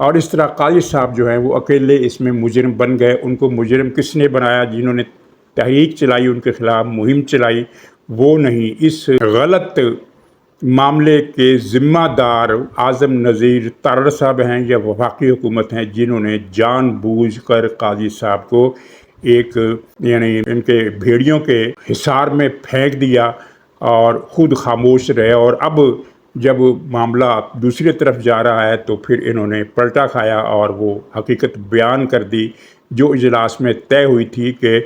اور اس طرح قاضی صاحب جو ہیں وہ اکیلے اس میں مجرم بن گئے. ان کو مجرم کس نے بنایا؟ جنہوں نے تحریک چلائی، ان کے خلاف مہم چلائی، وہ نہیں. اس غلط معاملے کے ذمہ دار اعظم نذیر تارڑ صاحب ہیں یا وفاقی حکومت ہیں، جنہوں نے جان بوجھ کر قاضی صاحب کو ایک یعنی ان کے بھیڑیوں کے حصار میں پھینک دیا اور خود خاموش رہے. اور اب جب معاملہ دوسری طرف جا رہا ہے تو پھر انہوں نے پلٹا کھایا اور وہ حقیقت بیان کر دی جو اجلاس میں طے ہوئی تھی کہ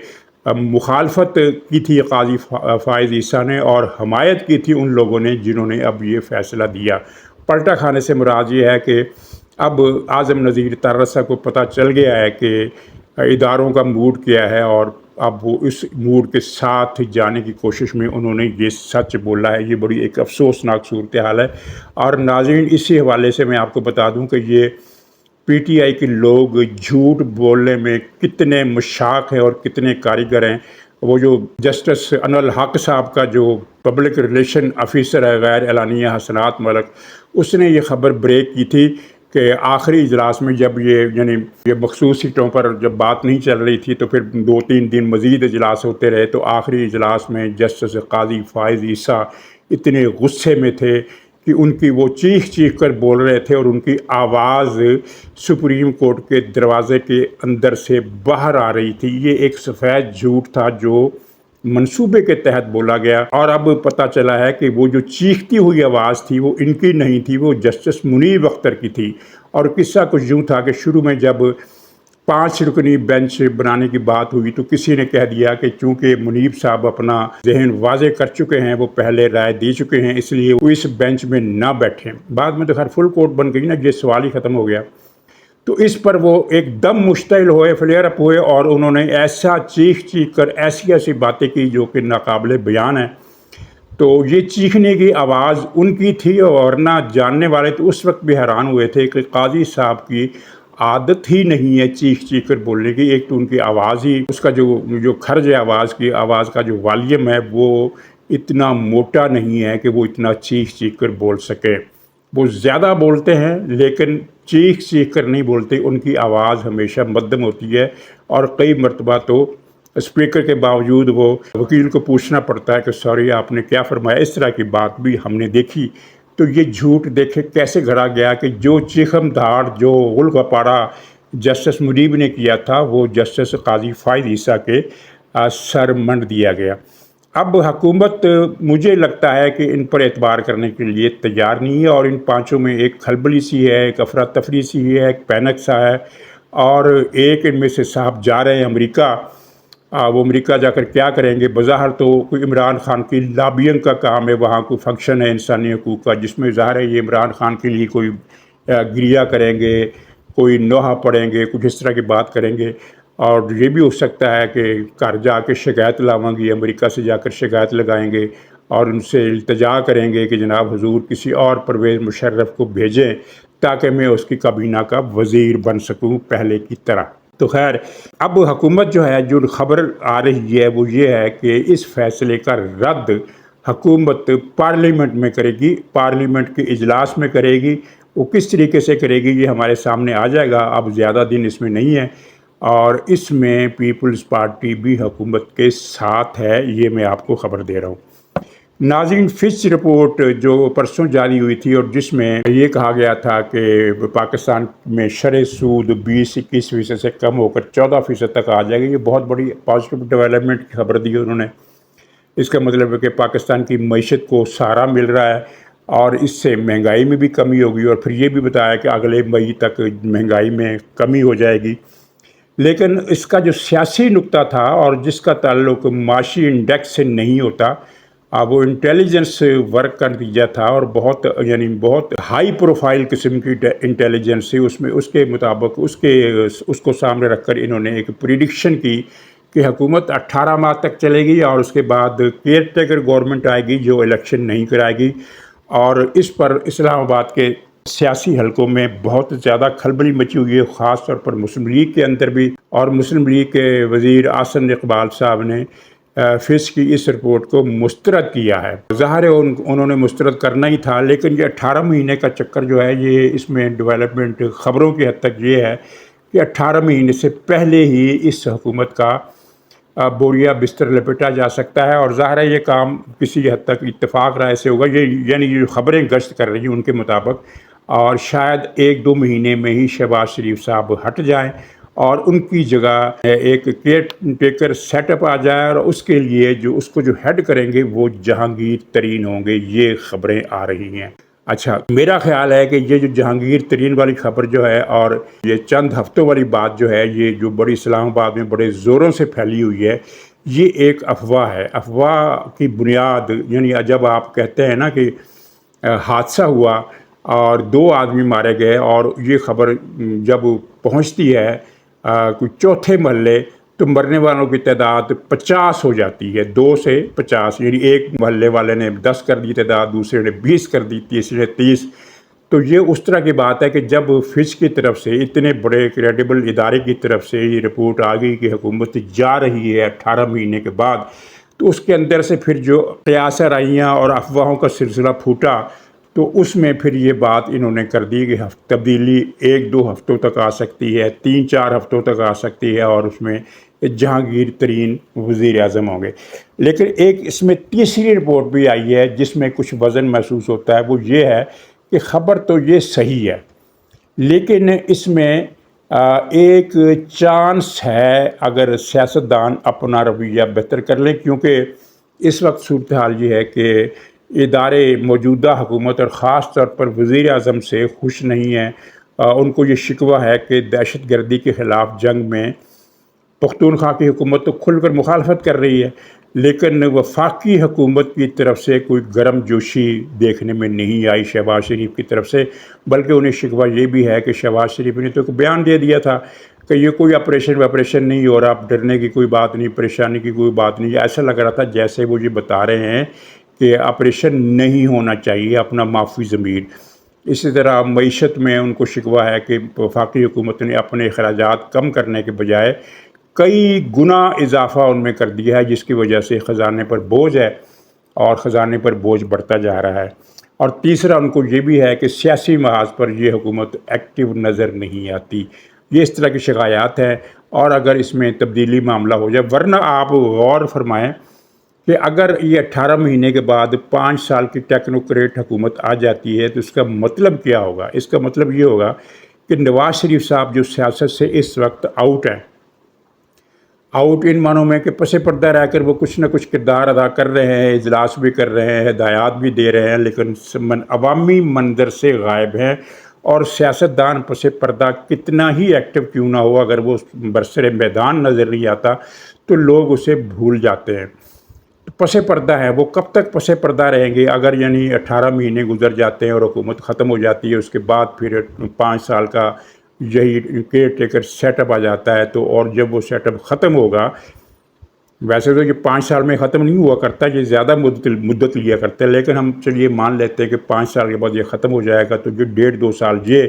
مخالفت کی تھی قاضی فائز عیسیٰ نے اور حمایت کی تھی ان لوگوں نے جنہوں نے اب یہ فیصلہ دیا. پلٹا کھانے سے مراد یہ ہے کہ اب اعظم نذیر تارڑ صاحب کو پتہ چل گیا ہے کہ اداروں کا موڈ کیا ہے، اور اب وہ اس موڈ کے ساتھ جانے کی کوشش میں انہوں نے یہ سچ بولا ہے. یہ بڑی ایک افسوسناک صورتحال ہے. اور ناظرین، اسی حوالے سے میں آپ کو بتا دوں کہ یہ پی ٹی آئی کے لوگ جھوٹ بولنے میں کتنے مشاق ہیں اور کتنے کاریگر ہیں. وہ جو جسٹس انور الحق صاحب کا جو پبلک ریلیشن آفیسر ہے غیر اعلانیہ حسنات ملک، اس نے یہ خبر بریک کی تھی کہ آخری اجلاس میں جب یہ مخصوص سیٹوں پر جب بات نہیں چل رہی تھی تو پھر 2-3 دن مزید اجلاس ہوتے رہے، تو آخری اجلاس میں جسٹس قاضی فائز عیسیٰ اتنے غصے میں تھے کہ ان کی وہ چیخ چیخ کر بول رہے تھے اور ان کی آواز سپریم کورٹ کے دروازے کے اندر سے باہر آ رہی تھی. یہ ایک سفید جھوٹ تھا جو منصوبے کے تحت بولا گیا، اور اب پتہ چلا ہے کہ وہ جو چیختی ہوئی آواز تھی وہ ان کی نہیں تھی، وہ جسٹس منیب اختر کی تھی. اور قصہ کچھ یوں تھا کہ شروع میں جب 5 رکنی بینچ بنانے کی بات ہوئی تو کسی نے کہہ دیا کہ چونکہ منیب صاحب اپنا ذہن واضح کر چکے ہیں، وہ پہلے رائے دے چکے ہیں، اس لیے وہ اس بینچ میں نہ بیٹھیں. بعد میں تو خیر فل کورٹ بن گئی نا، یہ سوال ہی ختم ہو گیا. تو اس پر وہ ایک دم مشتعل ہوئے، فلیئر اپ ہوئے، اور انہوں نے ایسا چیخ چیخ کر ایسی باتیں کی جو کہ ناقابل بیان ہیں. تو یہ چیخنے کی آواز ان کی تھی، اور نہ جاننے والے تو اس وقت بھی حیران ہوئے تھے کہ قاضی صاحب کی عادت ہی نہیں ہے چیخ چیخ کر بولنے کی. ایک تو ان کی آواز ہی، اس کا جو خرج ہے آواز کا جو والیوم ہے وہ اتنا موٹا نہیں ہے کہ وہ اتنا چیخ چیخ کر بول سکے. وہ زیادہ بولتے ہیں لیکن چیخ چیخ کر نہیں بولتے. ان کی آواز ہمیشہ مدھم ہوتی ہے، اور کئی مرتبہ تو اسپیکر کے باوجود وہ وکیل کو پوچھنا پڑتا ہے کہ سوری آپ نے کیا فرمایا. اس طرح کی بات بھی ہم نے دیکھی. تو یہ جھوٹ دیکھے کیسے گھڑا گیا کہ جو چیخم دھاڑ، جو غل گپاڑا جسٹس منیب نے کیا تھا وہ جسٹس قاضی فائز عیسیٰ کے سر منڈ دیا گیا. اب حکومت مجھے لگتا ہے کہ ان پر اعتبار کرنے کے لیے تیار نہیں ہے، اور ان پانچوں میں ایک خلبلی سی ہے، ایک افراتفری سی ہے، ایک پینک سا ہے، اور ایک ان میں سے صاحب جا رہے ہیں امریکہ. وہ امریکہ جا کر کیا کریں گے؟ بظاہر تو کوئی عمران خان کی لابینگ کا کام ہے، وہاں کوئی فنکشن ہے انسانی حقوق کا جس میں ظاہر ہے یہ عمران خان کے لیے کوئی گریہ کریں گے، کوئی نوحہ پڑھیں گے، کچھ اس طرح کی بات کریں گے. اور یہ بھی ہو سکتا ہے کہ گھر جا کے شکایت لاؤں گی، امریکہ سے جا کر شکایت لگائیں گے اور ان سے التجا کریں گے کہ جناب حضور کسی اور پرویز مشرف کو بھیجیں تاکہ میں اس کی کابینہ کا وزیر بن سکوں پہلے کی طرح. تو خیر، اب حکومت جو ہے، جو خبر آ رہی ہے وہ یہ ہے کہ اس فیصلے کا رد حکومت پارلیمنٹ میں کرے گی، پارلیمنٹ کے اجلاس میں کرے گی. وہ کس طریقے سے کرے گی یہ ہمارے سامنے آ جائے گا. اب زیادہ دن اس میں نہیں ہے، اور اس میں پیپلز پارٹی بھی حکومت کے ساتھ ہے، یہ میں آپ کو خبر دے رہا ہوں. ناظرین، فچ رپورٹ جو پرسوں جاری ہوئی تھی اور جس میں یہ کہا گیا تھا کہ پاکستان میں شرح سود 20-21% سے کم ہو کر 14% تک آ جائے گی، یہ بہت بڑی پازیٹیو ڈیولپمنٹ کی خبر دی انہوں نے. اس کا مطلب ہے کہ پاکستان کی معیشت کو سہارا مل رہا ہے اور اس سے مہنگائی میں بھی کمی ہوگی، اور پھر یہ بھی بتایا کہ اگلے مئی تک مہنگائی میں کمی ہو جائے گی. لیکن اس کا جو سیاسی نقطہ تھا اور جس کا تعلق معاشی انڈیکس سے نہیں ہوتا، وہ انٹیلیجنس ورک کا نتیجہ تھا، اور بہت ہائی پروفائل قسم کی انٹیلیجنس تھی. اس میں اس کے مطابق اس کو سامنے رکھ کر انہوں نے ایک پریڈکشن کی کہ حکومت 18 ماہ تک چلے گی اور اس کے بعد کیئر ٹیکر گورنمنٹ آئے گی جو الیکشن نہیں کرائے گی. اور اس پر اسلام آباد کے سیاسی حلقوں میں بہت زیادہ کھلبلی مچی ہوئی ہے، خاص طور پر مسلم لیگ کے اندر بھی. اور مسلم لیگ کے وزیر احسن اقبال صاحب نے فش کی اس رپورٹ کو مسترد کیا ہے۔ ظاہر ہے انہوں نے مسترد کرنا ہی تھا، لیکن یہ 18 مہینے کا چکر جو ہے، یہ اس میں ڈیولپمنٹ خبروں کی حد تک یہ ہے کہ 18 مہینے سے پہلے ہی اس حکومت کا بوریا بستر لپیٹا جا سکتا ہے، اور ظاہر ہے یہ کام کسی حد تک اتفاق رائے سے ہوگا، یعنی یہ خبریں گشت کر رہی ہیں ان کے مطابق، اور شاید 1-2 مہینے میں ہی شہباز شریف صاحب ہٹ جائیں اور ان کی جگہ ایک کیئر ٹیکر سیٹ اپ آ جائے، اور اس کے لیے اس کو جو ہیڈ کریں گے وہ جہانگیر ترین ہوں گے، یہ خبریں آ رہی ہیں۔ اچھا، میرا خیال ہے کہ یہ جو جہانگیر ترین والی خبر جو ہے، اور یہ چند ہفتوں والی بات جو ہے، یہ جو بڑی اسلام آباد میں بڑے زوروں سے پھیلی ہوئی ہے، یہ ایک افواہ ہے۔ افواہ کی بنیاد، یعنی جب آپ کہتے ہیں نا کہ حادثہ ہوا اور 2 آدمی مارے گئے، اور یہ خبر جب پہنچتی ہے کوئی چوتھے محلے، تو مرنے والوں کی تعداد 50 ہو جاتی ہے، 2 سے 50، یعنی ایک محلے والے نے 10 کر دی تعداد، دوسرے نے 20 کر دی، تیسرے نے 30۔ تو یہ اس طرح کی بات ہے کہ جب فش کی طرف سے، اتنے بڑے کریڈیبل ادارے کی طرف سے یہ رپورٹ آ گئی کہ حکومت جا رہی ہے 18 مہینے کے بعد، تو اس کے اندر سے پھر جو قیاس رائیاں اور افواہوں کا سلسلہ پھوٹا، تو اس میں پھر یہ بات انہوں نے کر دی کہ تبدیلی 1-2 ہفتوں تک آ سکتی ہے، 3-4 ہفتوں تک آ سکتی ہے، اور اس میں جہانگیر ترین وزیر اعظم ہوں گے۔ لیکن ایک اس میں تیسری رپورٹ بھی آئی ہے جس میں کچھ وزن محسوس ہوتا ہے، وہ یہ ہے کہ خبر تو یہ صحیح ہے، لیکن اس میں ایک چانس ہے اگر سیاستدان اپنا رویہ بہتر کر لیں، کیونکہ اس وقت صورتحال یہ ہے کہ ادارے موجودہ حکومت اور خاص طور پر وزیر اعظم سے خوش نہیں ہیں۔ ان کو یہ شکوہ ہے کہ دہشت گردی کے خلاف جنگ میں پختونخوا کی حکومت تو کھل کر مخالفت کر رہی ہے، لیکن وفاقی حکومت کی طرف سے کوئی گرم جوشی دیکھنے میں نہیں آئی شہباز شریف کی طرف سے، بلکہ انہیں شکوہ یہ بھی ہے کہ شہباز شریف نے تو بیان دے دیا تھا کہ یہ کوئی آپریشن نہیں ہو رہا، اب ڈرنے کی کوئی بات نہیں، پریشانی کی کوئی بات نہیں۔ ایسا لگ رہا تھا جیسے وہ یہ بتا رہے ہیں کہ آپریشن نہیں ہونا چاہیے، اپنا معافی ضمیر۔ اسی طرح معیشت میں ان کو شکوہ ہے کہ وفاقی حکومت نے اپنے اخراجات کم کرنے کے بجائے کئی گنا اضافہ ان میں کر دیا ہے، جس کی وجہ سے خزانے پر بوجھ ہے، اور خزانے پر بوجھ بڑھتا جا رہا ہے۔ اور تیسرا ان کو یہ بھی ہے کہ سیاسی محاذ پر یہ حکومت ایکٹیو نظر نہیں آتی۔ یہ اس طرح کی شکایات ہیں، اور اگر اس میں تبدیلی معاملہ ہو جائے، ورنہ آپ غور فرمائیں کہ اگر یہ 18 مہینے کے بعد 5 سال کی ٹیکنوکریٹ حکومت آ جاتی ہے، تو اس کا مطلب کیا ہوگا؟ اس کا مطلب یہ ہوگا کہ نواز شریف صاحب جو سیاست سے اس وقت آؤٹ ہیں، آؤٹ ان معنوں میں کہ پس پردہ رہ کر وہ کچھ نہ کچھ کردار ادا کر رہے ہیں، اجلاس بھی کر رہے ہیں، ہدایات بھی دے رہے ہیں، لیکن عوامی منظر سے غائب ہیں، اور سیاستدان پس پردہ کتنا ہی ایکٹیو کیوں نہ ہو، اگر وہ برسر میدان نظر نہیں آتا تو لوگ اسے بھول جاتے ہیں۔ پس پردہ ہے، وہ کب تک پس پردہ رہیں گے؟ اگر یعنی 18 مہینے گزر جاتے ہیں اور حکومت ختم ہو جاتی ہے، اس کے بعد پھر 5 سال کا یہی کیئر ٹیکر سیٹ اپ آ جاتا ہے، تو اور جب وہ سیٹ اپ ختم ہوگا، ویسے تو یہ 5 سال میں ختم نہیں ہوا کرتا، یہ زیادہ مدت لیا کرتا ہے، لیکن ہم چلیے مان لیتے ہیں کہ 5 سال کے بعد یہ ختم ہو جائے گا، تو یہ 1.5-2 سال یہ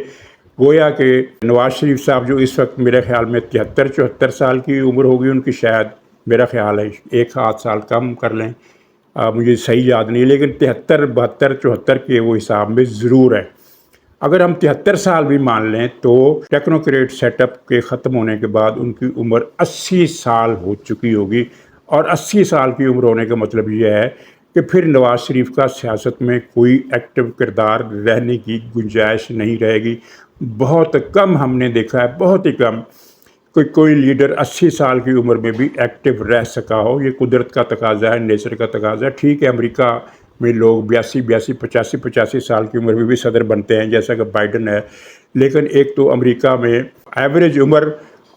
گویا کہ نواز شریف صاحب جو اس وقت میرے خیال میں 73-74 سال کی عمر ہوگی ان کی، شاید میرا خیال ہے 1 سال کم کر لیں، مجھے صحیح یاد نہیں، لیکن 73, 72, 74 کے وہ حساب میں ضرور ہے۔ اگر ہم 73 سال بھی مان لیں تو ٹیکنوکریٹ سیٹ اپ کے ختم ہونے کے بعد ان کی عمر 80 سال ہو چکی ہوگی، اور 80 سال کی عمر ہونے کا مطلب یہ ہے کہ پھر نواز شریف کا سیاست میں کوئی ایکٹیو کردار رہنے کی گنجائش نہیں رہے گی۔ بہت کم ہم نے دیکھا ہے، بہت ہی کم کوئی لیڈر 80 سال کی عمر میں بھی ایکٹیو رہ سکا ہو۔ یہ قدرت کا تقاضا ہے، نیچر کا تقاضا ہے۔ ٹھیک ہے، امریکہ میں لوگ 82, 85 سال کی عمر میں بھی صدر بنتے ہیں، جیسا کہ بائیڈن ہے، لیکن ایک تو امریکہ میں ایوریج عمر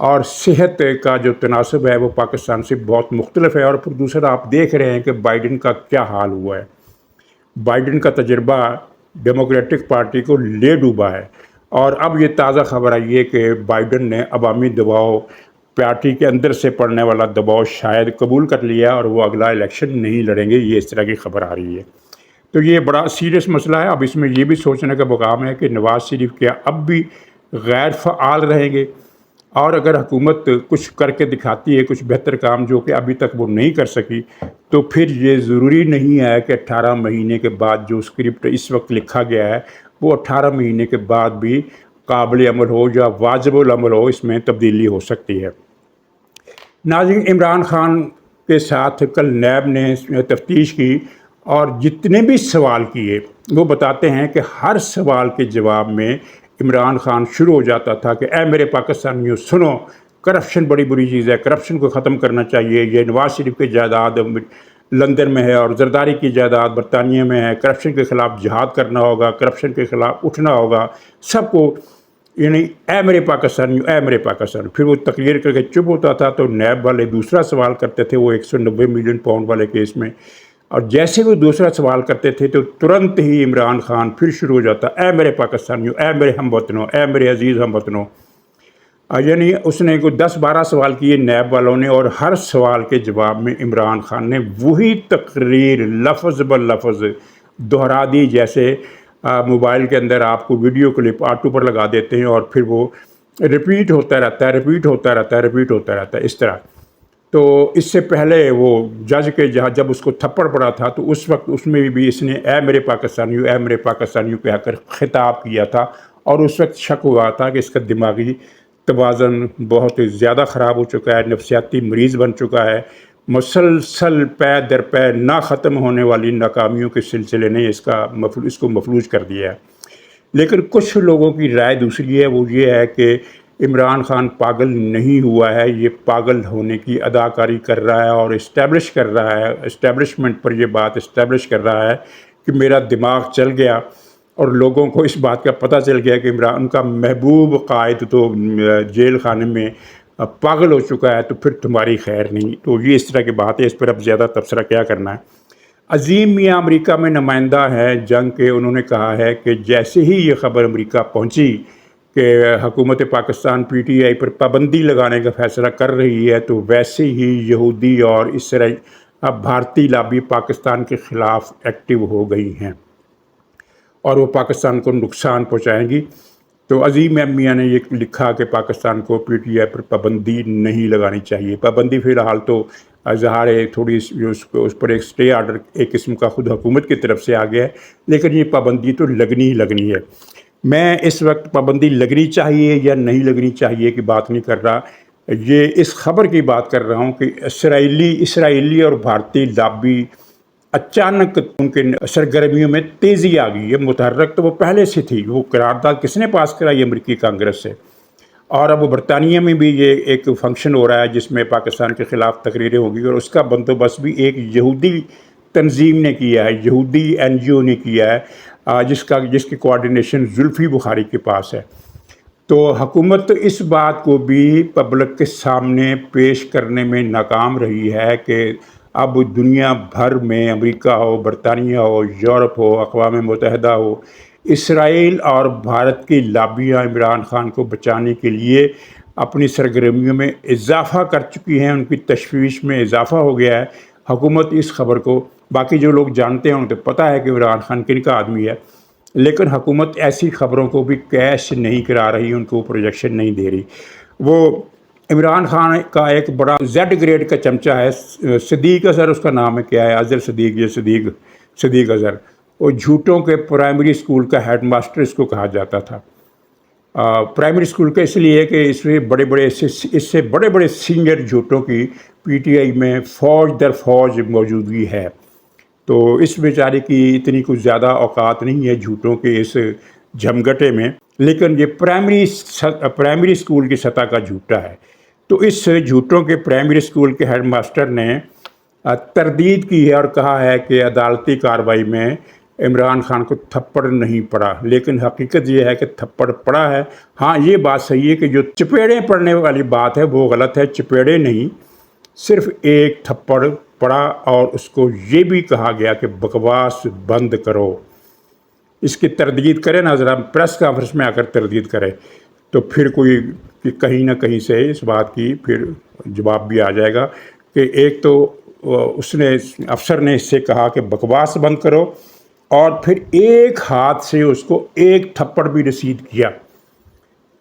اور صحت کا جو تناسب ہے وہ پاکستان سے بہت مختلف ہے، اور پھر دوسرا آپ دیکھ رہے ہیں کہ بائیڈن کا کیا حال ہوا ہے۔ بائیڈن کا تجربہ ڈیموکریٹک پارٹی کو لے ڈوبا ہے، اور اب یہ تازہ خبر آئی ہے کہ بائیڈن نے عوامی دباؤ، پارٹی کے اندر سے پڑنے والا دباؤ شاید قبول کر لیا، اور وہ اگلا الیکشن نہیں لڑیں گے، یہ اس طرح کی خبر آ رہی ہے۔ تو یہ بڑا سیریس مسئلہ ہے۔ اب اس میں یہ بھی سوچنے کا مقام ہے کہ نواز شریف کیا اب بھی غیر فعال رہیں گے؟ اور اگر حکومت کچھ کر کے دکھاتی ہے کچھ بہتر کام جو کہ ابھی تک وہ نہیں کر سکی، تو پھر یہ ضروری نہیں ہے کہ 18 مہینے کے بعد جو اسکرپٹ اس وقت لکھا گیا ہے وہ 18 مہینے کے بعد بھی قابل عمل ہو یا واجب العمل ہو، اس میں تبدیلی ہو سکتی ہے۔ ناظرین، عمران خان کے ساتھ کل نیب نے تفتیش کی اور جتنے بھی سوال کیے وہ بتاتے ہیں کہ ہر سوال کے جواب میں عمران خان شروع ہو جاتا تھا کہ اے میرے پاکستانیوں سنو، کرپشن بڑی بری چیز ہے، کرپشن کو ختم کرنا چاہیے، یہ نواز شریف کی جائیداد لندن میں ہے اور زرداری کی جائیداد برطانیہ میں ہے، کرپشن کے خلاف جہاد کرنا ہوگا، کرپشن کے خلاف اٹھنا ہوگا سب کو، یعنی اے میرے پاکستانیوں، اے میرے پاکستانیوں۔ پھر وہ تقریر کر کے چپ ہوتا تھا تو نیب والے دوسرا سوال کرتے تھے، وہ 190 ملین پاؤنڈ والے کیس میں، اور جیسے وہ دوسرا سوال کرتے تھے تو ترنت ہی عمران خان پھر شروع ہو جاتا، اے میرے پاکستانیوں، اے میرے ہم وطنوں، اے میرے عزیز ہم وطنوں۔ یعنی اس نے کوئی 10-12 سوال کیے نیب والوں نے، اور ہر سوال کے جواب میں عمران خان نے وہی تقریر لفظ بلفظ دہرا دی، جیسے موبائل کے اندر آپ کو ویڈیو کلپ آٹو پر لگا دیتے ہیں اور پھر وہ ریپیٹ ہوتا رہتا ہے، ریپیٹ ہوتا رہتا ہے، ریپیٹ ہوتا رہتا ہے، اس طرح۔ تو اس سے پہلے وہ جج کے جب اس کو تھپڑ پڑا تھا تو اس وقت اس میں بھی اس نے اے میرے پاکستانیوں، اے میرے پاکستانیوں کہہ کر خطاب کیا تھا، اور اس وقت شک ہوا تھا کہ اس کا دماغی توازن بہت زیادہ خراب ہو چکا ہے، نفسیاتی مریض بن چکا ہے، مسلسل پے در پے نہ ختم ہونے والی ناکامیوں کے سلسلے نے اس کو مفلوج کر دیا ہے۔ لیکن کچھ لوگوں کی رائے دوسری ہے، وہ یہ ہے کہ عمران خان پاگل نہیں ہوا ہے، یہ پاگل ہونے کی اداکاری کر رہا ہے اور اسٹیبلش کر رہا ہے، اسٹیبلشمنٹ پر یہ بات اسٹیبلش کر رہا ہے کہ میرا دماغ چل گیا، اور لوگوں کو اس بات کا پتہ چل گیا کہ عمران کا محبوب قائد تو جیل خانے میں پاگل ہو چکا ہے، تو پھر تمہاری خیر نہیں۔ تو یہ اس طرح کی بات ہے، اس پر اب زیادہ تبصرہ کیا کرنا ہے۔ عظیم میاں امریکہ میں نمائندہ ہیں جنگ کے، انہوں نے کہا ہے کہ جیسے ہی یہ خبر امریکہ پہنچی کہ حکومت پاکستان پی ٹی آئی پر پابندی لگانے کا فیصلہ کر رہی ہے، تو ویسے ہی یہودی اور بھارتی لابی پاکستان کے خلاف ایکٹیو ہو گئی ہیں اور وہ پاکستان کو نقصان پہنچائیں گی۔ تو عظیم میاں نے یہ لکھا کہ پاکستان کو پی ٹی آئی پر پابندی نہیں لگانی چاہیے۔ پابندی فی الحال تو ظاہر ہے تھوڑی اس پر ایک سٹے آرڈر ایک قسم کا خود حکومت کی طرف سے آ گیا ہے، لیکن یہ پابندی تو لگنی ہی لگنی ہے۔ میں اس وقت پابندی لگنی چاہیے یا نہیں لگنی چاہیے کی بات نہیں کر رہا، یہ اس خبر کی بات کر رہا ہوں کہ اسرائیلی اور بھارتی لابی اچانک ان کے سرگرمیوں میں تیزی آ گئی ہے۔ متحرک تو وہ پہلے سے تھی، وہ قرارداد کس نے پاس کرائی؟ امریکی کانگریس سے، اور اب وہ برطانیہ میں بھی یہ ایک فنکشن ہو رہا ہے جس میں پاکستان کے خلاف تقریریں ہوں گی، اور اس کا بندوبست بھی ایک یہودی تنظیم نے کیا ہے، یہودی این جی او نے کیا ہے، جس کی کوارڈینیشن زلفی بخاری کے پاس ہے۔ تو حکومت اس بات کو بھی پبلک کے سامنے پیش کرنے میں ناکام رہی ہے کہ اب دنیا بھر میں امریکہ ہو، برطانیہ ہو، یورپ ہو، اقوام متحدہ ہو، اسرائیل اور بھارت کی لابیاں عمران خان کو بچانے کے لیے اپنی سرگرمیوں میں اضافہ کر چکی ہیں، ان کی تشویش میں اضافہ ہو گیا ہے۔ حکومت اس خبر کو، باقی جو لوگ جانتے ہیں ان کو پتہ ہے کہ عمران خان کن کا آدمی ہے، لیکن حکومت ایسی خبروں کو بھی کیش نہیں کرا رہی، ان کو پروجیکشن نہیں دے رہی۔ وہ عمران خان کا ایک بڑا زیڈ گریڈ کا چمچہ ہے، صدیق اظہر اس کا نام ہے، کیا ہے، اظہر صدیق، یہ صدیق اظہر، وہ جھوٹوں کے پرائمری اسکول کا ہیڈ ماسٹر اس کو کہا جاتا تھا۔ پرائمری اسکول کا اس لیے کہ اس میں اس سے بڑے بڑے سینئر جھوٹوں کی پی ٹی آئی میں فوج در فوج موجودگی ہے، تو اس بیچارے کی اتنی کچھ زیادہ اوقات نہیں ہے جھوٹوں کے اس جھمگٹے میں، لیکن یہ پرائمری اسکول کی سطح کا جھوٹا ہے۔ تو اس جھوٹوں کے پرائمری اسکول کے ہیڈ ماسٹر نے تردید کی ہے اور کہا ہے کہ عدالتی کارروائی میں عمران خان کو تھپڑ نہیں پڑا، لیکن حقیقت یہ ہے کہ تھپڑ پڑا ہے۔ ہاں، یہ بات صحیح ہے کہ جو چپیڑے پڑنے والی بات ہے وہ غلط ہے، چپیڑے نہیں، صرف ایک تھپڑ پڑا، اور اس کو یہ بھی کہا گیا کہ بکواس بند کرو۔ اس کی تردید کرے نا، ذرا پریس کانفرنس میں آ کر تردید کرے، تو پھر کوئی کہیں نہ کہیں سے اس بات کی پھر جواب بھی آ جائے گا کہ ایک تو افسر نے اس سے کہا کہ بکواس بند کرو، اور پھر ایک ہاتھ سے اس کو ایک تھپڑ بھی رسید کیا۔